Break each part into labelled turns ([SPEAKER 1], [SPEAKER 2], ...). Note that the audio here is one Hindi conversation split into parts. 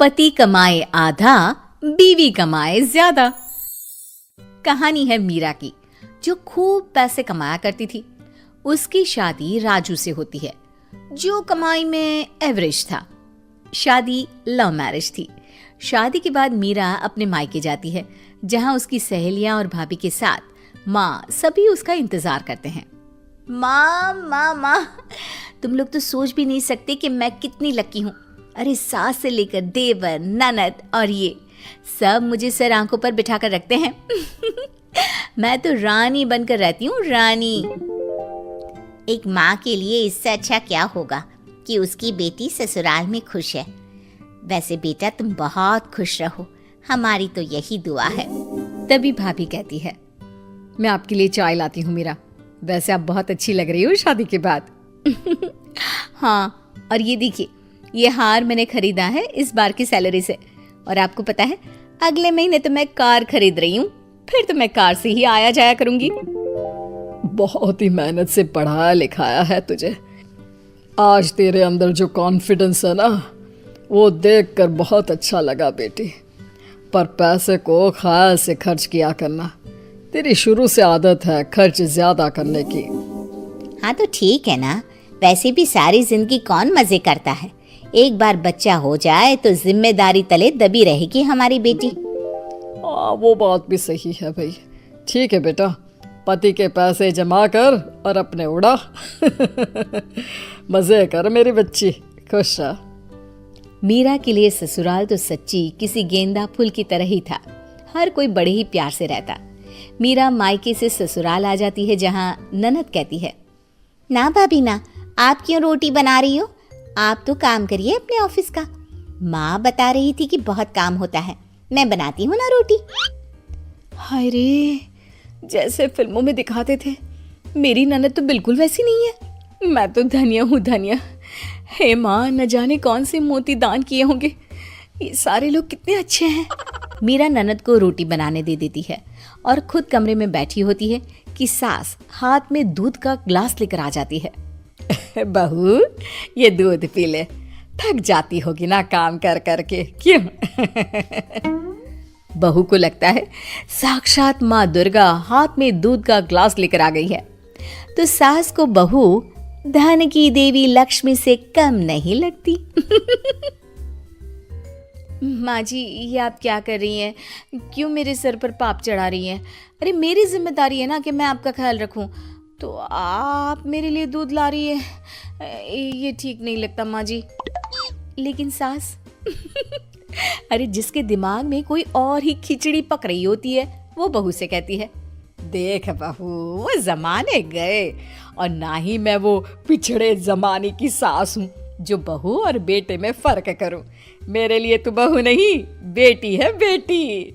[SPEAKER 1] पति कमाए आधा, बीवी कमाए ज्यादा। कहानी है मीरा की, जो खूब पैसे कमाया करती थी। उसकी शादी राजू से होती है, जो कमाई में एवरेज था। शादी लव मैरिज थी। शादी के बाद मीरा अपने मायके जाती है, जहां उसकी सहेलियां और भाभी के साथ माँ सभी उसका इंतजार करते हैं। माँ माँ माँ, तुम लोग तो सोच भी नहीं सकते कि मैं कितनी लकी हूँ। अरे सास से लेकर देवर, ननद और ये सब मुझे सर आंखों पर बिठा कर रखते हैं। मैं तो रानी बनकर रहती हूँ, रानी।
[SPEAKER 2] एक माँ के लिए इससे अच्छा क्या होगा कि उसकी बेटी ससुराल में खुश है। वैसे बेटा तुम बहुत खुश रहो, हमारी तो यही दुआ है।
[SPEAKER 1] तभी भाभी कहती है, मैं आपके लिए चाय लाती हूँ मीरा। वैसे आप बहुत अच्छी लग रही हो शादी के बाद। हाँ, और ये देखिए, ये हार मैंने खरीदा है इस बार की सैलरी से। और आपको पता है, अगले महीने तो मैं कार खरीद रही हूँ। फिर तो मैं कार से ही आया जाया करूंगी।
[SPEAKER 3] बहुत ही मेहनत से पढ़ाया लिखाया है तुझे। आज तेरे अंदर जो कॉन्फिडेंस है ना, वो देखकर बहुत अच्छा लगा बेटी। पर पैसे को ख्याल से खर्च किया करना। तेरी शुरू से आदत है खर्च ज्यादा करने की।
[SPEAKER 2] हाँ तो ठीक है ना, वैसे भी सारी जिंदगी कौन मजे करता है। एक बार बच्चा हो जाए तो जिम्मेदारी तले दबी रहेगी हमारी बेटी।
[SPEAKER 3] वो बात भी सही है भाई। ठीक है बेटा, पति के पैसे जमा कर और अपने उड़ा। मजे कर मेरी बच्ची, खुश रह।
[SPEAKER 1] मीरा के लिए ससुराल तो सच्ची किसी गेंदा फूल की तरह ही था। हर कोई बड़े ही प्यार से रहता। मीरा मायके से ससुराल आ जाती है, जहां ननद कहती है,
[SPEAKER 2] ना भाभी ना, आप क्यों रोटी बना रही हो? आप तो काम करिए अपने ऑफिस का। माँ बता रही थी कि बहुत काम होता है, मैं बनाती हूँ ना रोटी।
[SPEAKER 1] हाय रे, जैसे फिल्मों में दिखाते थे, मेरी ननद तो बिल्कुल वैसी नहीं है। मैं तो धन्य हूँ, धन्य। हे माँ, न जाने कौन से मोती दान किए होंगे। ये सारे लोग कितने अच्छे हैं। मीरा ननद को रोटी बनाने दे देती है और खुद कमरे में बैठी होती है कि सास हाथ में दूध का ग्लास लेकर आ जाती है। बहू, ये दूध पी ले, थक जाती होगी ना काम कर करके, क्यों? बहू को लगता है साक्षात माँ दुर्गा हाथ में दूध का ग्लास लेकर आ गई है। तो सास को बहू धन की देवी लक्ष्मी से कम नहीं लगती। माँ जी, ये आप क्या कर रही हैं? क्यों मेरे सर पर पाप चढ़ा रही हैं? अरे मेरी जिम्मेदारी है ना कि मैं आपका ख्याल रखूं, तो आप मेरे लिए दूध ला रही है। ये ठीक नहीं लगता माँ जी। लेकिन सास, अरे जिसके दिमाग में कोई और ही खिचड़ी पक रही होती है, वो बहू से कहती है, देख बहू, वो जमाने गए और ना ही मैं वो पिछड़े जमाने की सास हूँ जो बहू और बेटे में फर्क करूं। मेरे लिए तो बहू नहीं, बेटी है, बेटी।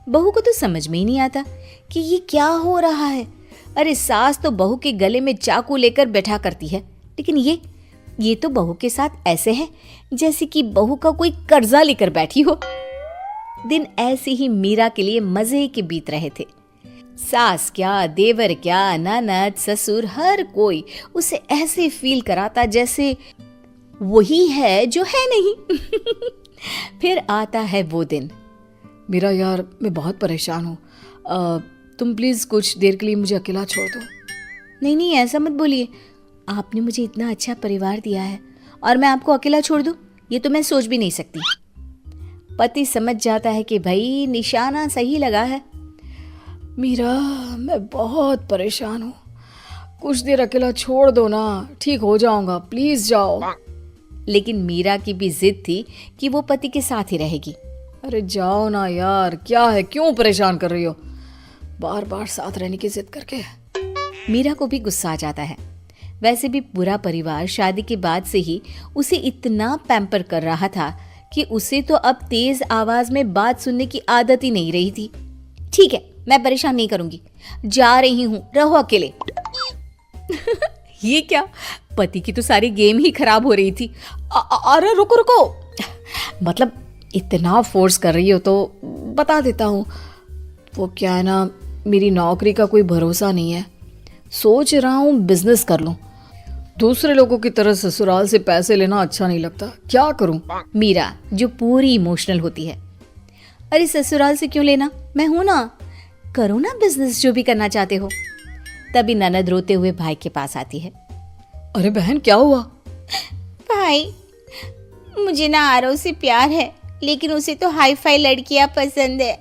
[SPEAKER 1] बहू को तो समझ में ही नहीं आता कि ये क्या हो रहा है। अरे सास तो बहू के गले में चाकू लेकर बैठा करती है, लेकिन ये तो बहू के साथ ऐसे है जैसे कि बहू का कोई कर्जा लेकर बैठी हो। दिन ऐसे ही मीरा के लिए मजे के बीत रहे थे। सास क्या, देवर क्या, ननद, ससुर, हर कोई उसे ऐसे फील कराता जैसे वही है जो है नहीं। फिर आता है वो दिन।
[SPEAKER 3] मेरा यार, मैं बहुत परेशान हूँ। तुम प्लीज कुछ देर के लिए मुझे अकेला छोड़ दो।
[SPEAKER 1] नहीं नहीं, ऐसा मत बोलिए। आपने मुझे इतना अच्छा परिवार दिया है और मैं आपको अकेला छोड़ दूं, ये तो मैं सोच भी नहीं सकती। पति समझ जाता है कि भाई निशाना सही लगा है।
[SPEAKER 3] मीरा, मैं बहुत परेशान हूँ, कुछ देर अकेला छोड़ दो ना, ठीक हो जाऊंगा, प्लीज जाओ।
[SPEAKER 1] लेकिन मीरा की भी जिद थी कि वो पति के साथ ही रहेगी।
[SPEAKER 3] अरे जाओ ना यार, क्या है, क्यों परेशान कर रही हो बार बार साथ रहने की जिद करके।
[SPEAKER 1] मीरा को भी गुस्सा आ जाता है। वैसे भी पूरा परिवार शादी के बाद से ही उसे इतना पैम्पर कर रहा था कि उसे तो अब तेज आवाज में बात सुनने की आदत ही नहीं रही थी। ठीक है, मैं परेशान नहीं करूंगी, जा रही हूं, रहो अकेले। ये क्या, पति की तो सारी गेम ही खराब हो रही थी।
[SPEAKER 3] अरे रुको रुको, मतलब इतना फोर्स कर रही हो तो बता देता हूँ। वो क्या है ना, मेरी नौकरी का कोई भरोसा नहीं है, सोच रहा हूँ बिजनेस कर लूँ। दूसरे लोगों की तरह ससुराल से पैसे लेना अच्छा नहीं लगता, क्या करूं?
[SPEAKER 1] मीरा जो पूरी इमोशनल होती है, अरे ससुराल से क्यों लेना, मैं हूं ना, करो ना बिजनेस जो भी करना चाहते हो। तभी ननद रोते हुए भाई के पास आती है।
[SPEAKER 3] अरे बहन क्या हुआ?
[SPEAKER 2] भाई, मुझे ना आरव से प्यार है, लेकिन उसे तो हाई फाई लड़कियां पसंद है।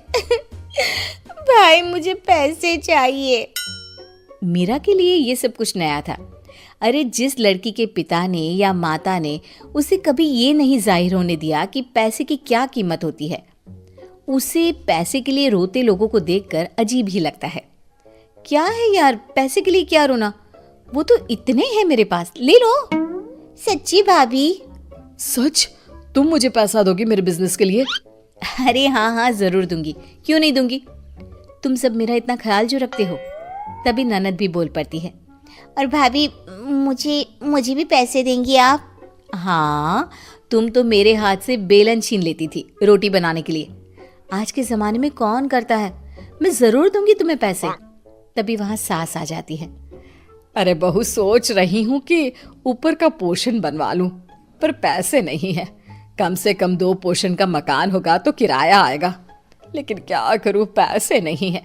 [SPEAKER 2] भाई मुझे पैसे चाहिए।
[SPEAKER 1] मीरा के लिए ये सब कुछ नया था। अरे जिस लड़की के पिता ने या माता ने उसे कभी ये नहीं जाहिर होने दिया कि पैसे की क्या कीमत होती है, उसे पैसे के लिए रोते लोगों को देखकर अजीब ही लगता है। क्या है यार, पैसे के लिए क्या रोना, वो तो इतने हैं मेरे पास, ले लो।
[SPEAKER 2] सच्ची भाभी?
[SPEAKER 3] सच? तुम मुझे पैसा दोगी मेरे बिजनेस के लिए?
[SPEAKER 1] अरे हाँ हाँ जरूर दूंगी, क्यों नहीं दूंगी, तुम सब मेरा इतना ख्याल जो रखते हो। तभी ननद भी बोल पड़ती है।
[SPEAKER 2] और भाभी, मुझे भी पैसे देंगी आप?
[SPEAKER 1] हाँ, तुम तो मेरे हाथ से बेलन छीन लेती थी रोटी बनाने के लिए, आज के जमाने में कौन करता है, मैं जरूर दूंगी तुम्हें पैसे। तभी वहां सास आ जाती है।
[SPEAKER 3] अरे बहू, सोच रही हूँ कि ऊपर का पोर्शन बनवा लूं, पर पैसे नहीं है। कम से कम 2 पोर्शन का मकान होगा तो किराया आएगा, लेकिन क्या करूं, पैसे नहीं है।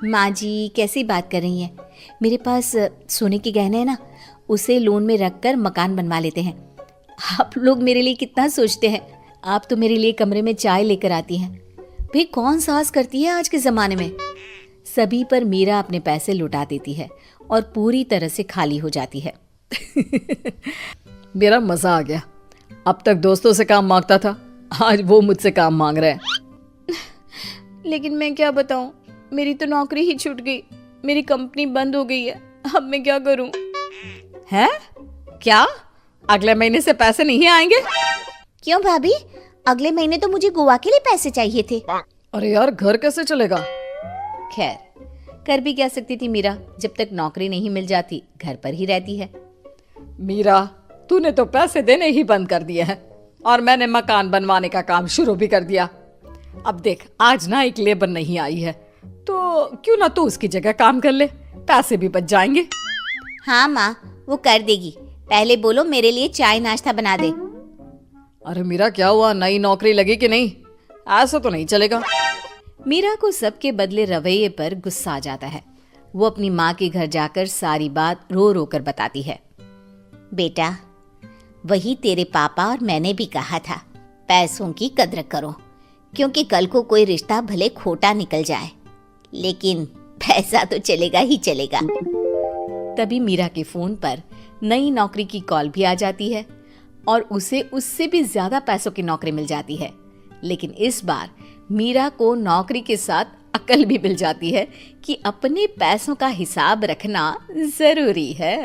[SPEAKER 1] माँ जी कैसी बात कर रही हैं, मेरे पास सोने के गहने हैं ना, उसे लोन में रखकर मकान बनवा लेते हैं। आप लोग मेरे लिए कितना सोचते हैं, आप तो मेरे लिए कमरे में चाय लेकर आती हैं। भाई कौन साहस करती है आज के ज़माने में। सभी पर मीरा अपने पैसे लुटा देती है और पूरी तरह से खाली हो जाती है।
[SPEAKER 3] मेरा मजा आ गया। अब तक दोस्तों से काम मांगता था, आज वो मुझसे काम मांग रहे हैं।
[SPEAKER 1] लेकिन मैं क्या बताऊं, मेरी तो नौकरी ही छूट गई, मेरी कंपनी बंद हो गई है, अब मैं क्या करूं।
[SPEAKER 3] हैं? क्या अगले महीने से पैसे नहीं आएंगे?
[SPEAKER 2] क्यों भाभी, अगले महीने तो मुझे गोवा के लिए पैसे चाहिए थे।
[SPEAKER 3] अरे यार, घर कैसे चलेगा?
[SPEAKER 1] खैर, कर भी क्या सकती थी मीरा, जब तक नौकरी नहीं मिल जाती घर पर ही रहती है।
[SPEAKER 3] मीरा, तूने तो पैसे देने ही बंद कर दिए हैं और मैंने मकान बनवाने का काम शुरू भी कर दिया। अब देख, आज ना एक लेबर नहीं आई है, तो क्यों ना तू उसकी जगह काम कर ले, पैसे भी बच जाएंगे।
[SPEAKER 2] हाँ माँ, वो कर देगी, पहले बोलो मेरे लिए चाय नाश्ता बना दे।
[SPEAKER 3] अरे मीरा क्या हुआ, नई नौकरी लगी कि नहीं? ऐसा तो नहीं चलेगा।
[SPEAKER 1] मीरा को सबके बदले रवैये पर गुस्सा आ जाता है। वो अपनी माँ के घर जाकर सारी बात रो रो कर बताती है।
[SPEAKER 2] बेटा, वही तेरे पापा और मैंने भी कहा था, पैसों की कद्र करो, क्योंकि कल को कोई रिश्ता भले खोटा निकल जाए, लेकिन पैसा तो चलेगा ही चलेगा।
[SPEAKER 1] तभी मीरा के फोन पर नई नौकरी की कॉल भी आ जाती है और उसे उससे भी ज्यादा पैसों की नौकरी मिल जाती है। लेकिन इस बार मीरा को नौकरी के साथ अकल भी मिल जाती है कि अपने पैसों का हिसाब रखना जरूरी है।